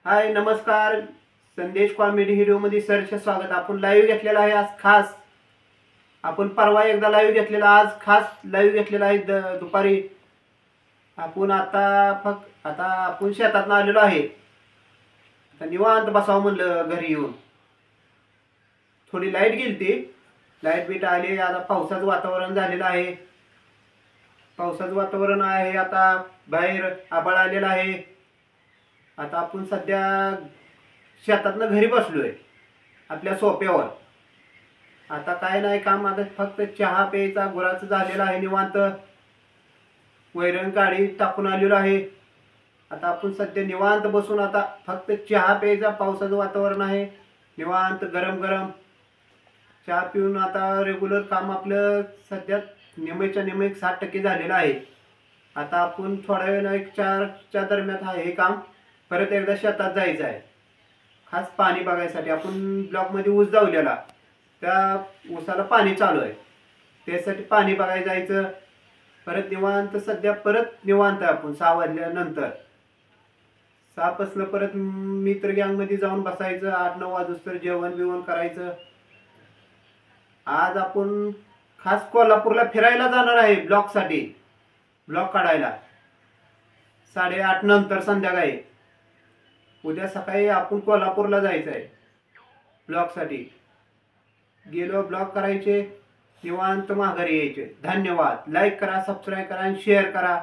हाय नमस्कार. संदेश कॉमेडी व्हिडिओमध्ये सरचे स्वागत. आपण लाईव्ह घेतलेला आहे आज खास. आपण परवा एकदा लाईव्ह घेतलेला, आज खास लाईव्ह घेतलेला आहे दुपारी. आपण आता आपण शेतातनं आलेलो आहे. आता निवांत बसावं म्हणलं घरी येऊन. थोडी लाईट गेली, लाईट बीट आली. आता पावसाचं वातावरण झालेलं आहे. पावसाचं वातावरण आहे. आता बाहेर आभाळ आलेलं आहे. आता आपण सध्या शेतातनं घरी बसलोय आपल्या सोप्यावर. आता काय नाही काम, आता फक्त चहा प्यायचा गुराचं झालेला आहे. निवांत वैरण काढी टाकून आलेलो आहे. आता आपण सध्या निवांत बसून आता फक्त चहा प्यायचा. पावसाचं वातावरण आहे. निवांत गरम गरम चहा पिऊन आता रेग्युलर काम आपलं सध्या निमेच्या निमे 60% झालेलं आहे. आता आपण थोड्या वेळानं 4च्या दरम्यान आहे हे काम. परत एकदा शेतात जायचं आहे खास पाणी बघायसाठी. आपण ब्लॉकमध्ये ऊस जावलेला, त्या ऊसाला पाणी चालू आहे, त्यासाठी पाणी बघायला जायचं. परत निवांत सध्या परत निवांत आपण 6 वाजल्यानंतर 6 परत मित्र गँगमध्ये जाऊन बसायचं. 8-9 वाजूस्तर जेवण बिवण करायचं. आज आपण खास कोल्हापूरला फिरायला जाणार आहे ब्लॉकसाठी, ब्लॉक काढायला 8:30 नंतर संध्याकाळी. उद्या सकाळी आपण कोल्हापूरला जायचं आहे ब्लॉकसाठी. गेलो ब्लॉक करायचे, निवांत माघारी यायचे. धन्यवाद. लाईक करा, सबस्क्राईब करा आणि शेअर करा.